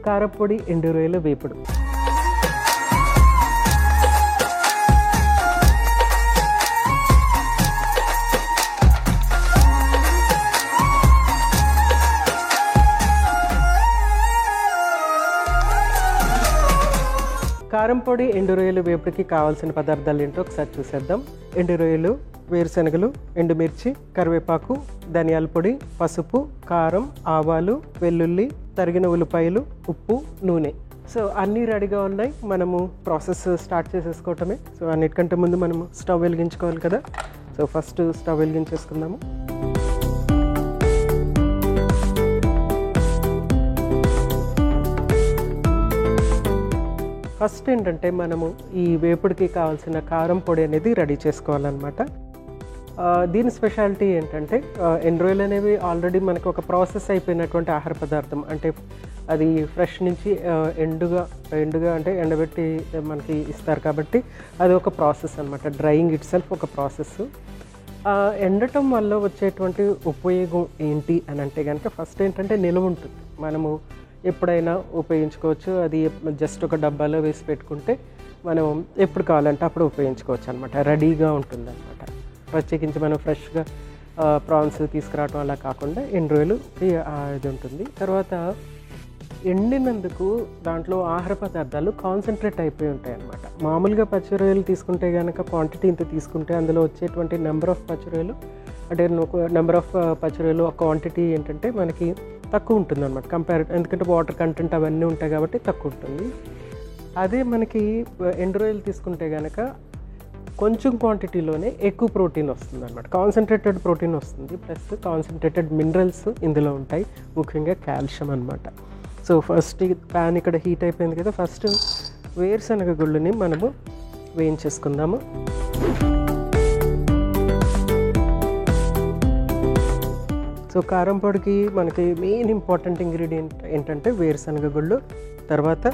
కారపొడి ఎండు రొయ్యల వేపుడు. కారం పొడి ఎండు రొయ్యలు వేపుడికి కావాల్సిన పదార్థాలు ఏంటో ఒకసారి చూసేద్దాం. ఎండు రొయ్యలు, వేరుశనగలు, ఎండుమిర్చి, కరివేపాకు, ధనియాల పొడి, పసుపు, కారం, ఆవాలు, వెల్లుల్లి, తరిగిన ఉల్లిపాయలు, ఉప్పు, నూనె. సో అన్నీ రెడీగా ఉన్నాయి. మనము ప్రాసెస్ స్టార్ట్ చేసేసుకోవటమే. సో అన్నిటికంటే ముందు మనము స్టవ్ వెలిగించుకోవాలి కదా. సో ఫస్ట్ స్టవ్ వెలిగించేసుకుందాము. ఫస్ట్ ఏంటంటే మనము ఈ వేపుడికి కావాల్సిన కారం పొడి అనేది రెడీ చేసుకోవాలన్నమాట. దీని స్పెషాలిటీ ఏంటంటే ఎండు రొయ్యలు అనేవి ఆల్రెడీ మనకు ఒక ప్రాసెస్ అయిపోయినటువంటి ఆహార పదార్థం. అంటే అది ఫ్రెష్ నుంచి ఎండుగా అంటే ఎండబెట్టి మనకి ఇస్తారు కాబట్టి అది ఒక ప్రాసెస్ అనమాట. డ్రైయింగ్ ఇట్ సెల్ఫ్ ఒక ప్రాసెస్. ఎండటం వల్ల వచ్చేటువంటి ఉపయోగం ఏంటి అని అంటే కనుక ఫస్ట్ ఏంటంటే నిలువ ఉంటుంది. మనము ఎప్పుడైనా ఉపయోగించుకోవచ్చు. అది జస్ట్ ఒక డబ్బాలో వేసి పెట్టుకుంటే మనం ఎప్పుడు కావాలంటే అప్పుడు ఉపయోగించుకోవచ్చు అనమాట. రెడీగా ఉంటుంది అనమాట. ప్రత్యేకించి మనం ఫ్రెష్గా ప్రాన్స్ తీసుకురావడం అలా కాకుండా ఎండు రొయ్యలు ఇది ఉంటుంది. తర్వాత ఎండినందుకు దాంట్లో ఆహార పదార్థాలు కాన్సన్ట్రేట్ అయిపోయి ఉంటాయి అన్నమాట. మామూలుగా పచ్చి రొయ్యలు తీసుకుంటే కనుక క్వాంటిటీ ఇంత తీసుకుంటే అందులో వచ్చేటువంటి నెంబర్ ఆఫ్ పచ్చి రొయ్యలు అంటే నెంబర్ ఆఫ్ పచ్చి రొయ్యలు క్వాంటిటీ ఏంటంటే మనకి తక్కువ ఉంటుంది అనమాట ఎందుకంటే వాటర్ కంటెంట్ అవన్నీ ఉంటాయి కాబట్టి తక్కువ ఉంటుంది. అదే మనకి ఎండు రొయ్యలు తీసుకుంటే కనుక కొంచెం క్వాంటిటీలోనే ఎక్కువ ప్రోటీన్ వస్తుంది అనమాట. కాన్సన్ట్రేటెడ్ ప్రోటీన్ వస్తుంది, ప్లస్ కాన్సన్ట్రేటెడ్ మినరల్స్ ఇందులో ఉంటాయి, ముఖ్యంగా కాల్షియం అనమాట. సో ఫస్ట్ ప్యాన్ ఇక్కడ హీట్ అయిపోయింది కదా. ఫస్ట్ వేరుశనగ గుళ్ళని మనము వేయించేసుకుందాము. సో కారం పొడికి మనకి మెయిన్ ఇంపార్టెంట్ ఇంగ్రీడియంట్ ఏంటంటే వేరుశనగ గుళ్ళు, తర్వాత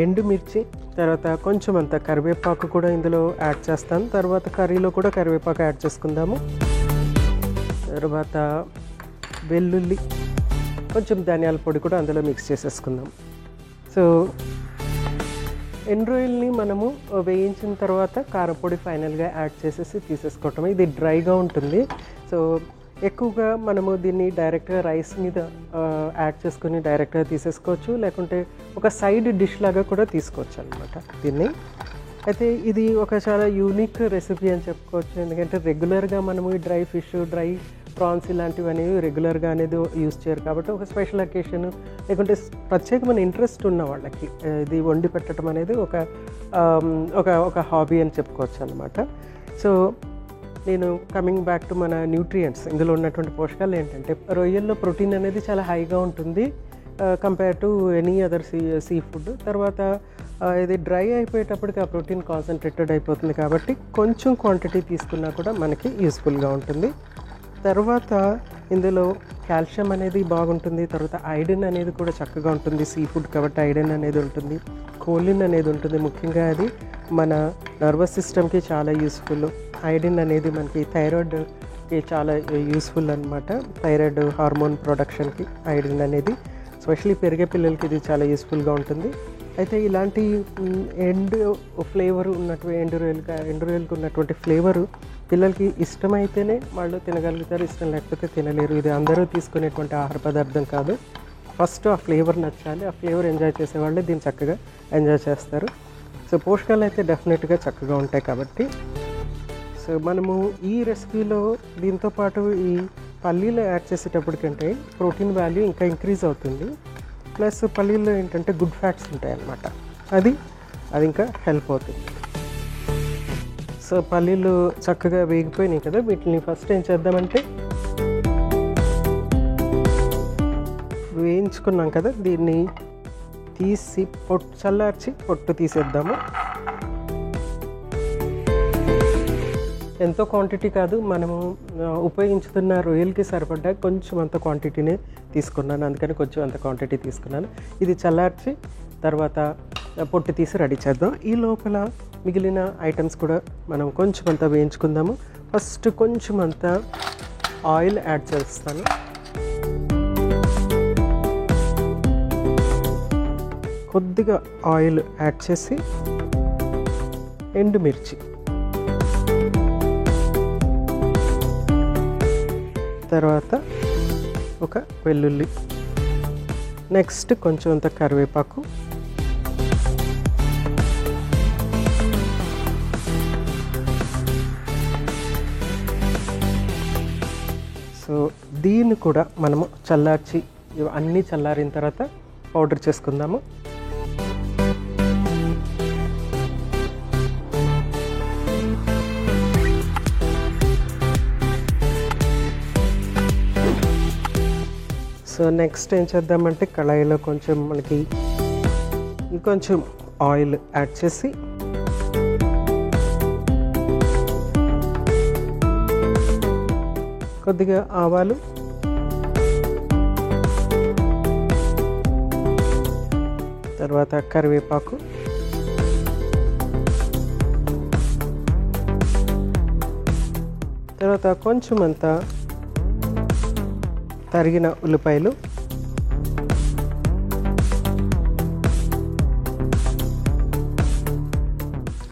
ఎండుమిర్చి, తర్వాత కొంచెం అంత కరివేపాకు కూడా ఇందులో యాడ్ చేస్తాను. తర్వాత కర్రీలో కూడా కరివేపాకు యాడ్ చేసుకుందాము. తర్వాత వెల్లుల్లి, కొంచెం ధనియాల పొడి కూడా అందులో మిక్స్ చేసేసుకుందాం. సో ఎండు రొయ్యల్ని మనము వేయించిన తర్వాత కారపొడి ఫైనల్గా యాడ్ చేసేసి తీసేసుకోవటం. ఇది డ్రైగా ఉంటుంది. సో ఎక్కువగా మనము దీన్ని డైరెక్ట్గా రైస్ మీద యాడ్ చేసుకుని డైరెక్ట్గా తీసేసుకోవచ్చు, లేకుంటే ఒక సైడ్ డిష్ లాగా కూడా తీసుకోవచ్చు అనమాట దీన్ని. అయితే ఇది ఒక చాలా యూనిక్ రెసిపీ అని చెప్పుకోవచ్చు. ఎందుకంటే రెగ్యులర్గా మనము ఈ డ్రై ఫిష్, డ్రై ప్రాన్స్ ఇలాంటివన్నీ రెగ్యులర్గా అనేది యూజ్ చేయరు కాబట్టి ఒక స్పెషల్ అకేషన్ లేకుంటే ప్రత్యేకమైన ఇంట్రెస్ట్ ఉన్న వాళ్ళకి ఇది వండి పెట్టడం అనేది ఒక హాబీ అని చెప్పుకోవచ్చు అనమాట. సో నేను కమింగ్ బ్యాక్ టు మన న్యూట్రియంట్స్, ఇందులో ఉన్నటువంటి పోషకాలు ఏంటంటే రొయ్యల్లో ప్రోటీన్ అనేది చాలా హైగా ఉంటుంది compare to any other sea food. తర్వాత ఇది డ్రై అయిపోయేటప్పటికి ఆ ప్రోటీన్ కాన్సన్ట్రేటెడ్ అయిపోతుంది కాబట్టి కొంచెం క్వాంటిటీ తీసుకున్నా కూడా మనకి యూస్ఫుల్గా ఉంటుంది. తర్వాత ఇందులో కాల్షియం అనేది బాగుంటుంది. తర్వాత ఐరన్ అనేది కూడా చక్కగా ఉంటుంది. సీ ఫుడ్ కాబట్టి ఐరన్ అనేది ఉంటుంది, కోలిన్ అనేది ఉంటుంది. ముఖ్యంగా అది మన నర్వస్ సిస్టమ్కి చాలా యూస్ఫుల్. ఐరన్ అనేది మనకి థైరాయిడ్కి చాలా యూస్ఫుల్ అనమాట. థైరాయిడ్ హార్మోన్ ప్రొడక్షన్కి ఐరన్ అనేది స్పెషల్లీ పెరిగే పిల్లలకి ఇది చాలా యూస్ఫుల్గా ఉంటుంది. అయితే ఇలాంటి ఎండు ఫ్లేవర్ ఎండు రొయ్యలకు ఉన్నటువంటి ఫ్లేవరు పిల్లలకి ఇష్టమైతేనే వాళ్ళు తినగలుగుతారు, ఇష్టం లేకపోతే తినలేరు. ఇది అందరూ తీసుకునేటువంటి ఆహార పదార్థం కాదు. ఫస్ట్ ఆ ఫ్లేవర్ నచ్చాలి, ఆ ఫ్లేవర్ ఎంజాయ్ చేసేవాళ్ళే దీన్ని చక్కగా ఎంజాయ్ చేస్తారు. సో పోషకాలు అయితే డెఫినెట్గా చక్కగా ఉంటాయి కాబట్టి. సో మనము ఈ రెసిపీలో దీంతో పాటు ఈ పల్లీలు యాడ్ చేసేటప్పటికంటే ప్రోటీన్ వాల్యూ ఇంకా ఇంక్రీజ్ అవుతుంది. ప్లస్ పల్లీల్లో ఏంటంటే గుడ్ ఫ్యాట్స్ ఉంటాయి అన్నమాట, అది ఇంకా హెల్ప్ అవుతుంది. సో పల్లీలు చక్కగా వేగిపోయినాయి కదా, వీటిని ఫస్ట్ ఏం చేద్దామంటే వేయించుకున్నాం కదా, దీన్ని తీసి చల్లార్చి పొట్టు తీసేద్దాము. ఎంతో క్వాంటిటీ కాదు, మనము ఉపయోగించుతున్న రొయ్యలకి సరిపడ్డా కొంచెం అంత క్వాంటిటీనే తీసుకున్నాను, అందుకని కొంచెం అంత క్వాంటిటీ తీసుకున్నాను. ఇది చల్లార్చి తర్వాత పొట్టు తీసి రెడీ చేద్దాం. ఈ లోపల మిగిలిన ఐటమ్స్ కూడా మనం కొంచెం అంతా వేయించుకుందాము. ఫస్ట్ కొంచెం అంతా ఆయిల్ యాడ్ చేస్తాను. కొద్దిగా ఆయిల్ యాడ్ చేసి ఎండుమిర్చి, తర్వాత ఒక వెల్లుల్లి, నెక్స్ట్ కొంచెం అంత కరివేపాకు, సో దీన్ని కూడా మనము చల్లార్చి అన్నీ చల్లారిన తర్వాత పౌడర్ చేసుకుందాము. సో నెక్స్ట్ ఏం చేద్దామంటే కళాయిలో కొంచెం మనకి ఇంకొంచెం ఆయిల్ యాడ్ చేసి కొద్దిగా ఆవాలు, తర్వాత కరివేపాకు, తర్వాత కొంచెం అంత తరిగిన ఉల్లిపాయలు,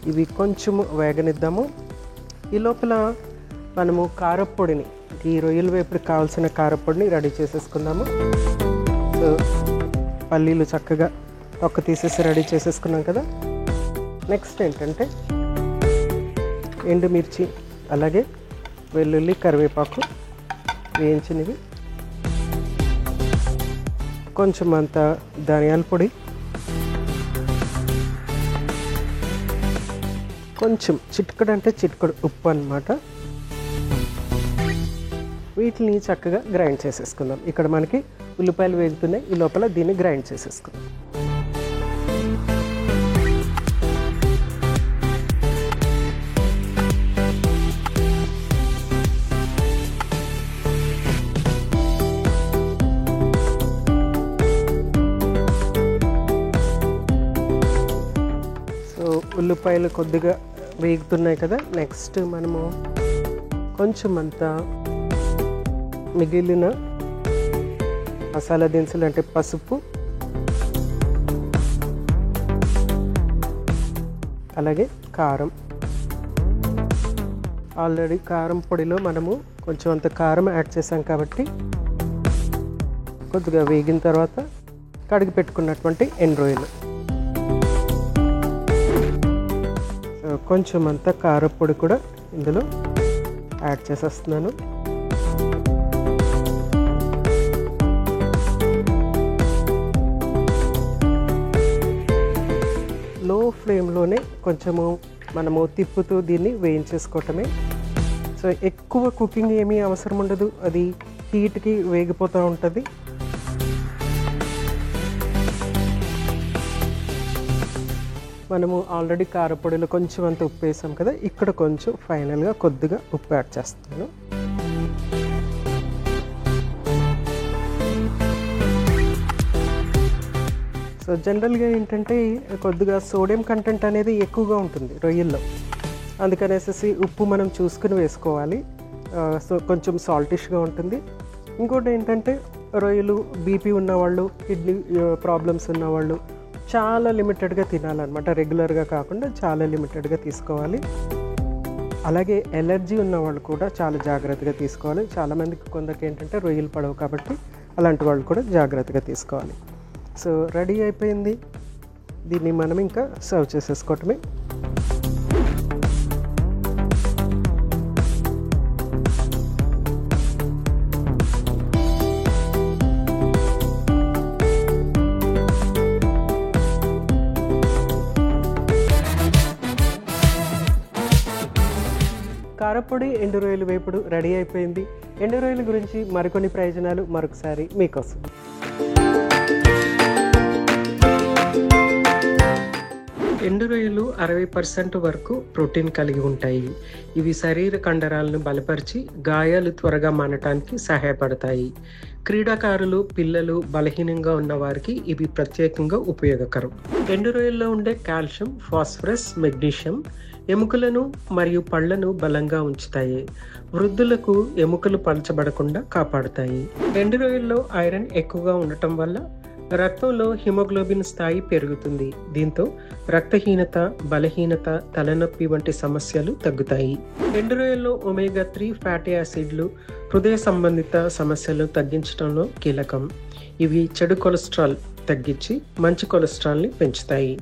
ఇవి కొంచెం వేగనిద్దాము. ఈ లోపల మనము కారపొడిని, ఈ రొయ్యల వేపుడికి కావాల్సిన కారపొడిని రెడీ చేసేసుకుందాము. సో పల్లీలు చక్కగా తొక్క తీసేసి రెడీ చేసేసుకున్నాం కదా. నెక్స్ట్ ఏంటంటే ఎండుమిర్చి, అలాగే వెల్లుల్లి, కరివేపాకు వేయించినవి, కొంచెం అంత ధనియాల పొడి, కొంచెం చిటికెడు అంటే చిటికెడు ఉప్పు అన్నమాట. వీటిని చక్కగా గ్రైండ్ చేసేసుకుందాం. ఇక్కడ మనకి ఉల్లిపాయలు వేగుతున్నాయి, ఈ లోపల దీన్ని గ్రైండ్ చేసేసుకుందాం. సో ఉల్లిపాయలు కొద్దిగా వేగుతున్నాయి కదా. నెక్స్ట్ మనము కొంచెం అంతా మిగిలిన మసాలా దినుసులు అంటే పసుపు, అలాగే కారం. ఆల్రెడీ కారం పొడిలో మనము కొంచెం అంత కారం యాడ్ చేసాం కాబట్టి కొద్దిగా వేగిన తర్వాత కడిగి పెట్టుకున్నటువంటి ఎండు రొయ్యలు, కొంచెం అంత కారపొడి కూడా ఇందులో యాడ్ చేసేస్తున్నాను. లో ఫ్లేమ్లోనే కొంచెము మనము తిప్పుతూ దీన్ని వేయించేసుకోవటమే. సో ఎక్కువ కుకింగ్ ఏమీ అవసరం ఉండదు, అది హీట్కి వేగిపోతూ ఉంటుంది. మనము ఆల్రెడీ కారపొడిలో కొంచెం అంత ఉప్పు వేసాం కదా, ఇక్కడ కొంచెం ఫైనల్గా కొద్దిగా ఉప్పు యాడ్ చేస్తాను. సో జనరల్గా ఏంటంటే కొద్దిగా సోడియం కంటెంట్ అనేది ఎక్కువగా ఉంటుంది రొయ్యల్లో, అందుకనేసి ఉప్పు మనం చూసుకుని వేసుకోవాలి. సో కొంచెం సాల్టిష్గా ఉంటుంది. ఇంకోటి ఏంటంటే రొయ్యలు బీపీ ఉన్నవాళ్ళు, కిడ్నీ ప్రాబ్లమ్స్ ఉన్నవాళ్ళు చాలా లిమిటెడ్గా తినాలన్నమాట, రెగ్యులర్గా కాకుండా చాలా లిమిటెడ్గా తీసుకోవాలి. అలాగే ఎలర్జీ ఉన్నవాళ్ళు కూడా చాలా జాగ్రత్తగా తీసుకోవాలి. చాలామందికి కొందరికి ఏంటంటే రొయ్యలు పడవు కాబట్టి అలాంటి వాళ్ళు కూడా జాగ్రత్తగా తీసుకోవాలి. సో రెడీ అయిపోయింది, దీన్ని మనం ఇంకా సర్వ్ చేసేసుకోవటమే. కారపొడి ఎండు రొయ్యలు వేపుడు రెడీ అయిపోయింది. ఎండు రొయ్యల గురించి మరికొన్ని ప్రయోజనాలు మరొకసారి మీకోసం. ఎండు రొయ్యలు 60% వరకు ప్రోటీన్ కలిగి ఉంటాయి. ఇవి శరీర కండరాలను బలపరిచి గాయాలు త్వరగా మానటానికి సహాయపడతాయి. క్రీడాకారులు, పిల్లలు, బలహీనంగా ఉన్న వారికి ఇవి ప్రత్యేకంగా ఉపయోగకరం. ఎండు రొయ్యల్లో ఉండే కాల్షియం, ఫాస్ఫరస్, మెగ్నీషియం ఎముకలను మరియు పళ్లను బలంగా ఉంచుతాయి. వృద్ధులకు ఎముకలు పలచబడకుండా కాపాడుతాయి. ఎండు రొయ్యల్లో ఐరన్ ఎక్కువగా ఉండటం వల్ల రక్తంలో హిమోగ్లోబిన్ స్థాయి పెరుగుతుంది. దీంతో రక్తహీనత, బలహీనత, తలనొప్పి వంటి సమస్యలు తగ్గుతాయి. ఎండు రొయ్యల్లో ఒమేగా 3 ఫ్యాటీ యాసిడ్లు హృదయ సంబంధిత సమస్యలు తగ్గించడంలో కీలకం. ఇవి చెడు కొలెస్ట్రాల్ తగ్గించి మంచి కొలెస్ట్రాల్ని పెంచుతాయి.